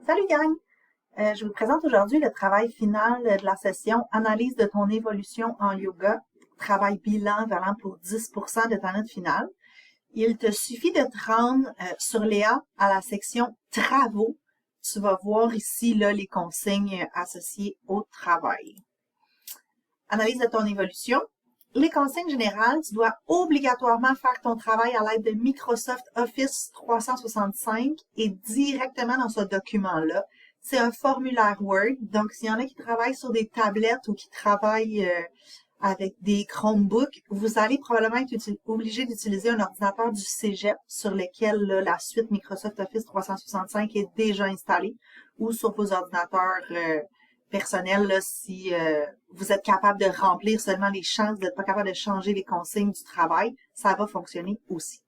Salut gang! Je vous présente aujourd'hui le travail final de la session Analyse de ton évolution en yoga, travail bilan valant pour 10% de ta note finale. Il te suffit de te rendre sur Léa à la section Travaux. Tu vas voir ici là, les consignes associées au travail. Analyse de ton évolution. Les consignes générales, tu dois obligatoirement faire ton travail à l'aide de Microsoft Office 365 et directement dans ce document-là. C'est un formulaire Word, donc s'il y en a qui travaillent sur des tablettes ou qui travaillent avec des Chromebooks, vous allez probablement être obligé d'utiliser un ordinateur du Cégep sur lequel là, la suite Microsoft Office 365 est déjà installée ou sur vos ordinateurs personnel, là, si vous êtes capable de remplir seulement les champs, vous n'êtes pas capable de changer les consignes du travail, ça va fonctionner aussi.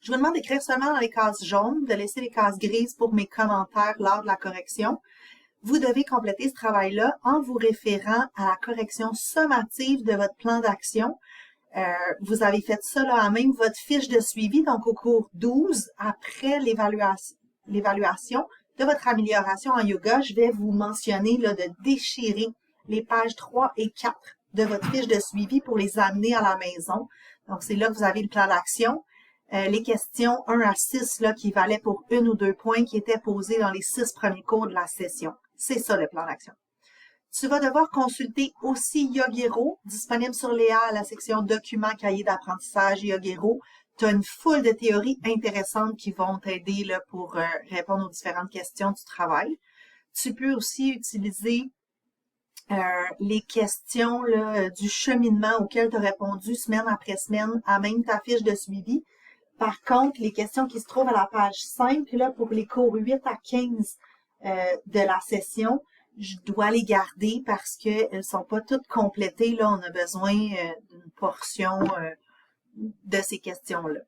Je vous demande d'écrire seulement dans les cases jaunes, de laisser les cases grises pour mes commentaires lors de la correction. Vous devez compléter ce travail-là en vous référant à la correction sommative de votre plan d'action. Vous avez fait ça là à même votre fiche de suivi, donc au cours 12, après l'évaluation, de votre amélioration en yoga, je vais vous mentionner là, de déchirer les pages 3 et 4 de votre fiche de suivi pour les amener à la maison. Donc, c'est là que vous avez le plan d'action. Les questions 1 à 6 là, qui valaient pour 1 ou 2 points qui étaient posés dans les 6 premiers cours de la session. C'est ça le plan d'action. Tu vas devoir consulter aussi Yogero, disponible sur Léa à la section Documents, cahier d'apprentissage Yogero. Tu as une foule de théories intéressantes qui vont t'aider là, pour répondre aux différentes questions du travail. Tu peux aussi utiliser les questions là, du cheminement auxquelles tu as répondu semaine après semaine à même ta fiche de suivi. Par contre, les questions qui se trouvent à la page 5, là, pour les cours 8 à 15 de la session, je dois les garder parce qu'elles ne sont pas toutes complétées. Là, on a besoin d'une portion de ces questions-là.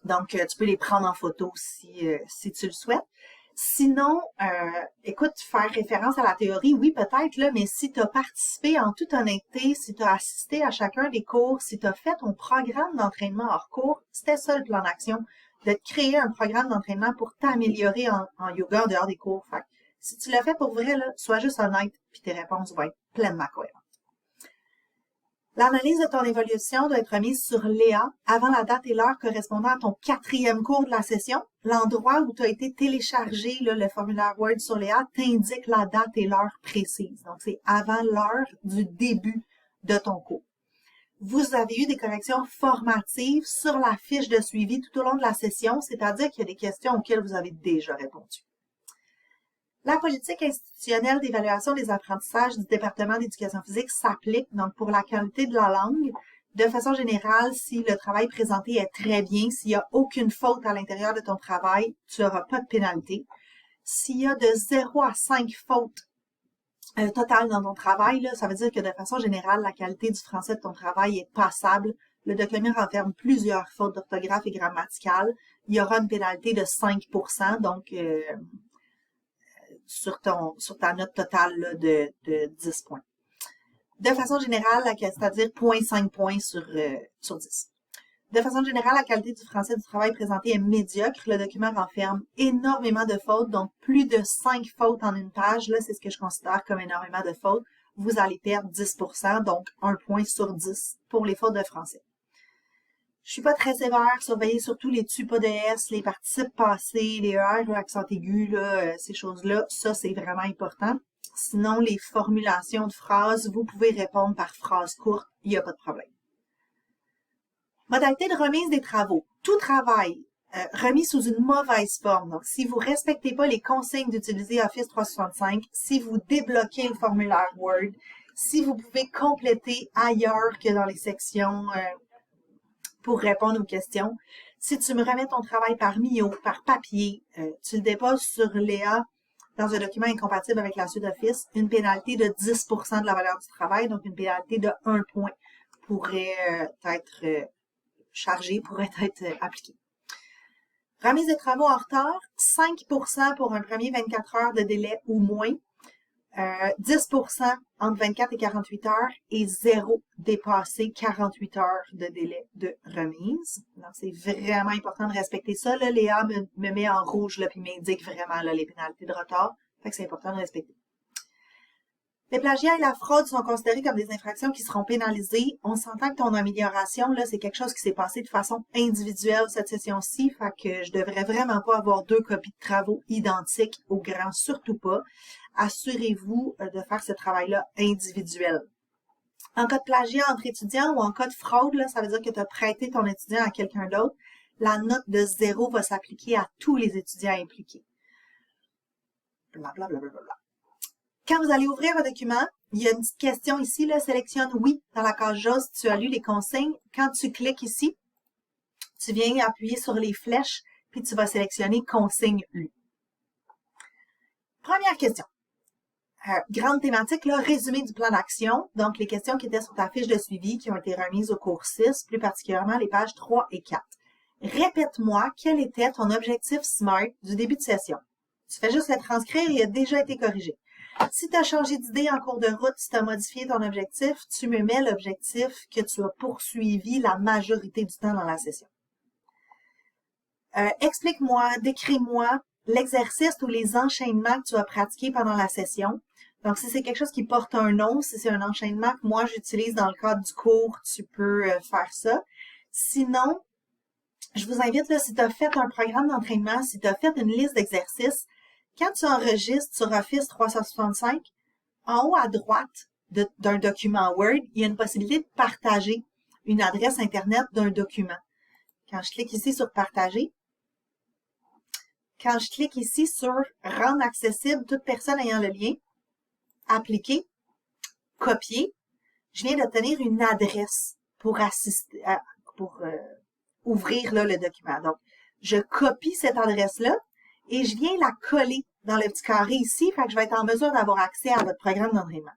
Donc, tu peux les prendre en photo si tu le souhaites. Sinon, écoute, faire référence à la théorie, oui, peut-être, là, mais si tu as participé en toute honnêteté, si tu as assisté à chacun des cours, si tu as fait ton programme d'entraînement hors cours, c'était ça le plan d'action, de te créer un programme d'entraînement pour t'améliorer en yoga en dehors des cours. Fait, si tu l'as fait pour vrai, là, sois juste honnête, puis tes réponses vont être pleinement cohérentes. L'analyse de ton évolution doit être remise sur Léa avant la date et l'heure correspondant à ton 4e cours de la session. L'endroit où tu as été téléchargé, là, le formulaire Word sur Léa, t'indique la date et l'heure précise. Donc, c'est avant l'heure du début de ton cours. Vous avez eu des corrections formatives sur la fiche de suivi tout au long de la session, c'est-à-dire qu'il y a des questions auxquelles vous avez déjà répondu. La politique institutionnelle d'évaluation des apprentissages du département d'éducation physique s'applique donc pour la qualité de la langue. De façon générale, si le travail présenté est très bien, s'il n'y a aucune faute à l'intérieur de ton travail, tu n'auras pas de pénalité. S'il y a de 0 à 5 fautes totales dans ton travail, là, ça veut dire que de façon générale, la qualité du français de ton travail est passable. Le document renferme plusieurs fautes d'orthographe et grammaticales. Il y aura une pénalité de 5%, donc sur ta note totale là, de 10 points. De façon générale, c'est-à-dire 0,5 points sur 10. De façon générale, la qualité du français du travail présenté est médiocre. Le document renferme énormément de fautes, donc plus de 5 fautes en une page. Là, c'est ce que je considère comme énormément de fautes. Vous allez perdre 10%, donc 1 point sur 10 pour les fautes de français. Je suis pas très sévère, surveillez surtout les tu pas de S, les participes passés, les ER, accent aigu, là, ces choses-là. Ça, c'est vraiment important. Sinon, les formulations de phrases, vous pouvez répondre par phrase courte, il n'y a pas de problème. Modalité de remise des travaux. Tout travail remis sous une mauvaise forme. Donc, si vous respectez pas les consignes d'utiliser Office 365, si vous débloquez le formulaire Word, si vous pouvez compléter ailleurs que dans les sections pour répondre aux questions. Si tu me remets ton travail par Mio, par papier, tu le déposes sur Léa dans un document incompatible avec la suite Office, une pénalité de 10% de la valeur du travail, donc une pénalité de 1 point pourrait être chargée, pourrait être appliquée. Remise des travaux en retard, 5% pour un premier 24 heures de délai ou moins. 10% entre 24 et 48 heures et 0 dépassé 48 heures de délai de remise. Donc, c'est vraiment important de respecter ça. Là, Léa me met en rouge là, puis m'indique vraiment là, les pénalités de retard. Fait que c'est important de respecter. Les plagiats et la fraude sont considérés comme des infractions qui seront pénalisées. On s'entend que ton amélioration, là, c'est quelque chose qui s'est passé de façon individuelle cette session-ci. Fait que je devrais vraiment pas avoir 2 copies de travaux identiques au grand, surtout pas. Assurez-vous de faire ce travail-là individuel. En cas de plagiat entre étudiants ou en cas de fraude, là, ça veut dire que tu as prêté ton étudiant à quelqu'un d'autre. La note de 0 va s'appliquer à tous les étudiants impliqués. Blablabla. Quand vous allez ouvrir un document, il y a une petite question ici, là, sélectionne oui dans la case jaune si tu as lu les consignes. Quand tu cliques ici, tu viens appuyer sur les flèches, puis tu vas sélectionner consigne lu. Première question. Grande thématique, là, résumé du plan d'action. Donc, les questions qui étaient sur ta fiche de suivi, qui ont été remises au cours 6, plus particulièrement les pages 3 et 4. Répète-moi quel était ton objectif SMART du début de session. Tu fais juste le transcrire, il a déjà été corrigé. Si tu as changé d'idée en cours de route, si tu as modifié ton objectif, tu me mets l'objectif que tu as poursuivi la majorité du temps dans la session. Explique-moi, décris-moi l'exercice ou les enchaînements que tu as pratiqués pendant la session. Donc, si c'est quelque chose qui porte un nom, si c'est un enchaînement que moi j'utilise dans le cadre du cours, tu peux faire ça. Sinon, je vous invite, là, si tu as fait un programme d'entraînement, si tu as fait une liste d'exercices, quand tu enregistres sur Office 365, en haut à droite d'un document Word, il y a une possibilité de partager une adresse Internet d'un document. Quand je clique ici sur Partager, quand je clique ici sur Rendre accessible toute personne ayant le lien, Appliquer, Copier, je viens d'obtenir une adresse pour ouvrir là, le document. Donc, je copie cette adresse-là et je viens la coller dans le petit carré ici, fait que je vais être en mesure d'avoir accès à votre programme d'entraînement.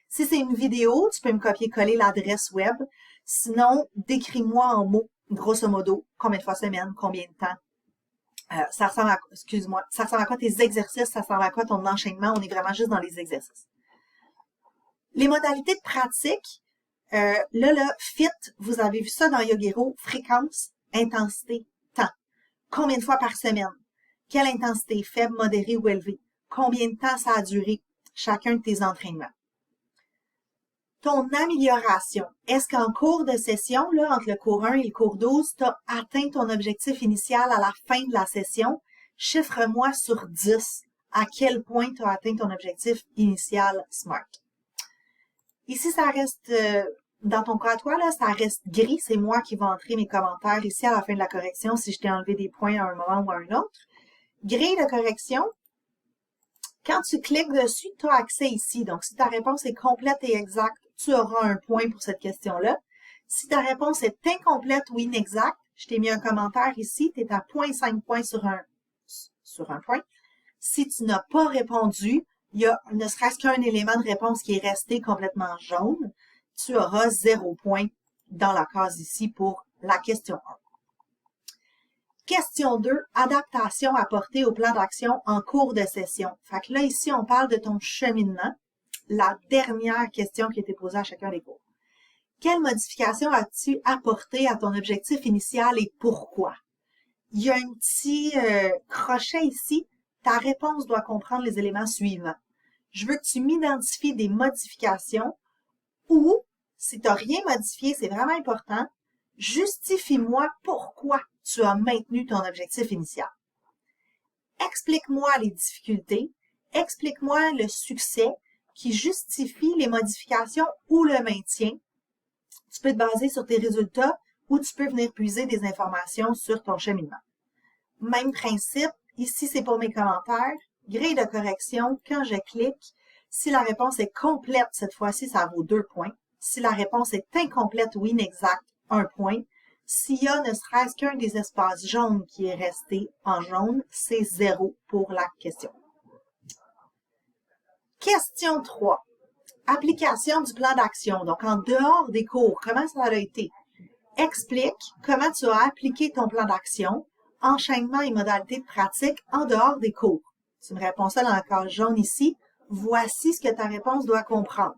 Si c'est une vidéo, tu peux me copier-coller l'adresse web. Sinon, décris-moi en mots, grosso modo, combien de fois semaine, combien de temps. Ça ressemble à, ça ressemble à quoi tes exercices, ça ressemble à quoi ton enchaînement, on est vraiment juste dans les exercices. Les modalités de pratique, là, FIT, vous avez vu ça dans Yogero, fréquence, intensité, temps. Combien de fois par semaine? Quelle intensité, faible, modérée ou élevée? Combien de temps ça a duré chacun de tes entraînements? Ton amélioration. Est-ce qu'en cours de session, là, entre le cours 1 et le cours 12, tu as atteint ton objectif initial à la fin de la session? Chiffre-moi sur 10 à quel point tu as atteint ton objectif initial SMART. Ici, ça reste, dans ton cas à toi, là, ça reste gris. C'est moi qui vais entrer mes commentaires ici à la fin de la correction si je t'ai enlevé des points à un moment ou à un autre. Grille de correction. Quand tu cliques dessus, tu as accès ici. Donc, si ta réponse est complète et exacte, tu auras un point pour cette question-là. Si ta réponse est incomplète ou inexacte, je t'ai mis un commentaire ici, tu es à 0,5 points sur un point. Si tu n'as pas répondu, il y a ne serait-ce qu'un élément de réponse qui est resté complètement jaune, tu auras 0 point dans la case ici pour la question 1. Question 2, adaptation apportée au plan d'action en cours de session. Fait que là, ici, on parle de ton cheminement, la dernière question qui a été posée à chacun des cours. Quelle modification as-tu apporté à ton objectif initial et pourquoi? Il y a un petit crochet ici. Ta réponse doit comprendre les éléments suivants. Je veux que tu m'identifies des modifications ou, si tu n'as rien modifié, c'est vraiment important, justifie-moi pourquoi tu as maintenu ton objectif initial. Explique-moi les difficultés, explique-moi le succès qui justifie les modifications ou le maintien. Tu peux te baser sur tes résultats ou tu peux venir puiser des informations sur ton cheminement. Même principe, ici c'est pour mes commentaires, grille de correction, quand je clique, si la réponse est complète, cette fois-ci ça vaut 2 points. Si la réponse est incomplète ou inexacte, 1 point. S'il y a ne serait-ce qu'un des espaces jaunes qui est resté en jaune, c'est 0 pour la question. Question 3. Application du plan d'action. Donc, en dehors des cours, comment ça a été? Explique comment tu as appliqué ton plan d'action, enchaînement et modalités de pratique en dehors des cours. Tu me réponds ça dans la case jaune ici. Voici ce que ta réponse doit comprendre.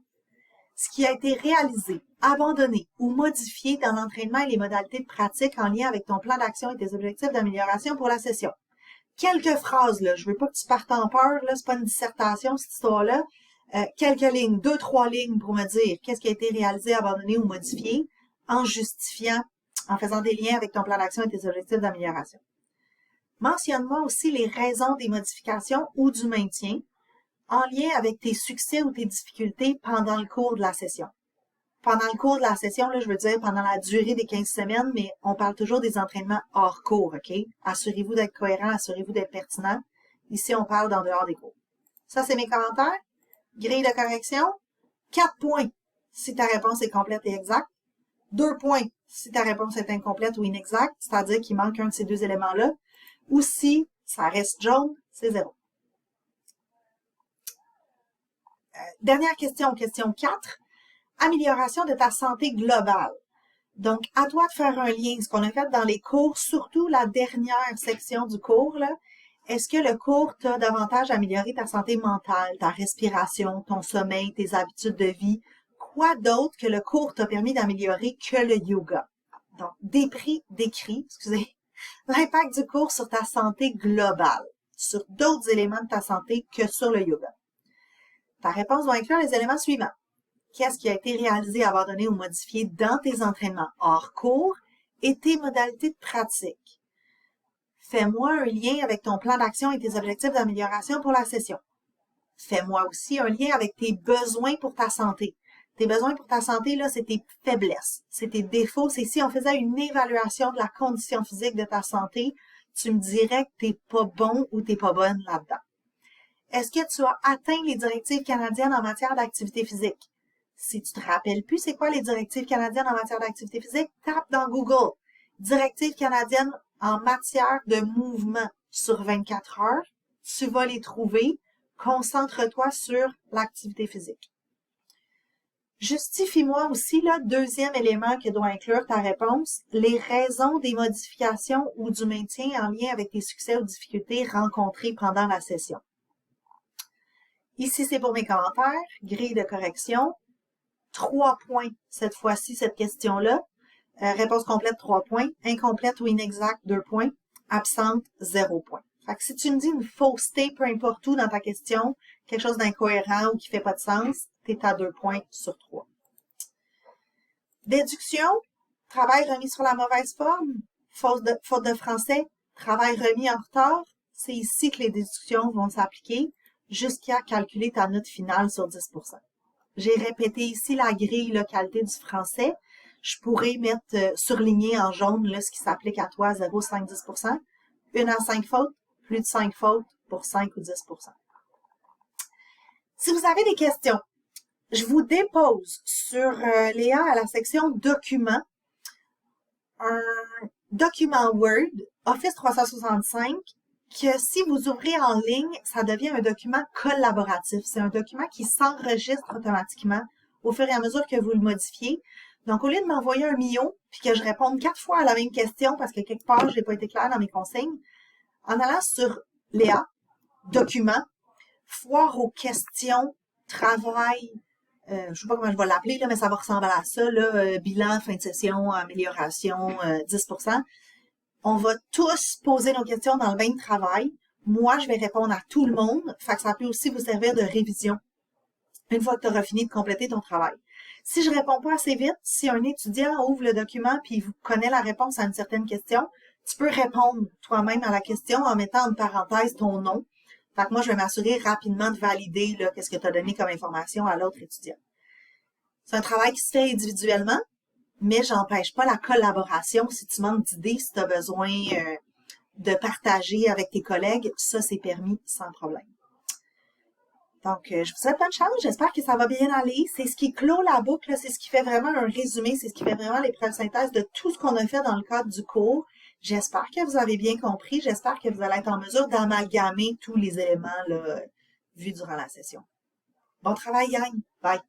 Ce qui a été réalisé, abandonné ou modifié dans l'entraînement et les modalités de pratique en lien avec ton plan d'action et tes objectifs d'amélioration pour la session. Quelques phrases, là. Je veux pas que tu partes en peur, là. C'est pas une dissertation, cette histoire-là. Quelques lignes, 2-3 lignes pour me dire qu'est-ce qui a été réalisé, abandonné ou modifié en justifiant, en faisant des liens avec ton plan d'action et tes objectifs d'amélioration. Mentionne-moi aussi les raisons des modifications ou du maintien en lien avec tes succès ou tes difficultés pendant le cours de la session. Pendant le cours de la session, là, je veux dire pendant la durée des 15 semaines, mais on parle toujours des entraînements hors cours, OK? Assurez-vous d'être cohérent, assurez-vous d'être pertinent. Ici, on parle d'en dehors des cours. Ça, c'est mes commentaires. Grille de correction. 4 points si ta réponse est complète et exacte. 2 points si ta réponse est incomplète ou inexacte, c'est-à-dire qu'il manque un de ces deux éléments-là. Ou si ça reste jaune, c'est 0. Dernière question, question 4. Amélioration de ta santé globale. Donc, à toi de faire un lien. Ce qu'on a fait dans les cours, surtout la dernière section du cours, là, est-ce que le cours t'a davantage amélioré ta santé mentale, ta respiration, ton sommeil, tes habitudes de vie? Quoi d'autre que le cours t'a permis d'améliorer que le yoga? Donc, décrit, l'impact du cours sur ta santé globale, sur d'autres éléments de ta santé que sur le yoga. Ta réponse doit inclure les éléments suivants. Qu'est-ce qui a été réalisé, abandonné ou modifié dans tes entraînements hors cours et tes modalités de pratique? Fais-moi un lien avec ton plan d'action et tes objectifs d'amélioration pour la session. Fais-moi aussi un lien avec tes besoins pour ta santé. Tes besoins pour ta santé, là, c'est tes faiblesses, c'est tes défauts. C'est si on faisait une évaluation de la condition physique de ta santé, tu me dirais que t'es pas bon ou t'es pas bonne là-dedans. Est-ce que tu as atteint les directives canadiennes en matière d'activité physique? Si tu te rappelles plus c'est quoi les directives canadiennes en matière d'activité physique, tape dans Google. Directives canadiennes en matière de mouvement sur 24 heures. Tu vas les trouver. Concentre-toi sur l'activité physique. Justifie-moi aussi, le deuxième élément que doit inclure ta réponse, les raisons des modifications ou du maintien en lien avec tes succès ou difficultés rencontrés pendant la session. Ici, c'est pour mes commentaires. Grille de correction. 3 points cette fois-ci, cette question-là. Réponse complète, 3 points. Incomplète ou inexacte, 2 points. Absente, 0 point. Fait que si tu me dis une fausseté, peu importe où dans ta question, quelque chose d'incohérent ou qui fait pas de sens, t'es à 2 points sur 3. Déduction, travail remis sur la mauvaise forme, faute de français, travail remis en retard. C'est ici que les déductions vont s'appliquer jusqu'à calculer ta note finale sur 10%. J'ai répété ici la grille localité du français. Je pourrais mettre surligné en jaune là, ce qui s'applique à toi, 0, 5, 10%. 1 à 5 fautes, plus de 5 fautes pour 5 ou 10%. Si vous avez des questions, je vous dépose sur Léa à la section documents un document Word Office 365 que si vous ouvrez en ligne, ça devient un document collaboratif. C'est un document qui s'enregistre automatiquement au fur et à mesure que vous le modifiez. Donc, au lieu de m'envoyer un million puis que je réponde 4 fois à la même question parce que quelque part, je n'ai pas été claire dans mes consignes, en allant sur Léa, document, foire aux questions, travail, je ne sais pas comment je vais l'appeler, là, mais ça va ressembler à ça, là, bilan, fin de session, amélioration, 10%. On va tous poser nos questions dans le bain de travail. Moi, je vais répondre à tout le monde. Fait que ça peut aussi vous servir de révision une fois que tu auras fini de compléter ton travail. Si je réponds pas assez vite, si un étudiant ouvre le document puis vous connaît la réponse à une certaine question, tu peux répondre toi-même à la question en mettant en parenthèse ton nom. Fait que moi, je vais m'assurer rapidement de valider là, qu'est-ce que tu as donné comme information à l'autre étudiant. C'est un travail qui se fait individuellement, mais j'empêche pas la collaboration. Si tu manques d'idées, si tu as besoin de partager avec tes collègues, ça, c'est permis sans problème. Donc, je vous souhaite bonne chance. J'espère que ça va bien aller. C'est ce qui clôt la boucle, c'est ce qui fait vraiment un résumé, c'est ce qui fait vraiment l'épreuve synthèse de tout ce qu'on a fait dans le cadre du cours. J'espère que vous avez bien compris. J'espère que vous allez être en mesure d'amalgamer tous les éléments là, vus durant la session. Bon travail, gang. Bye.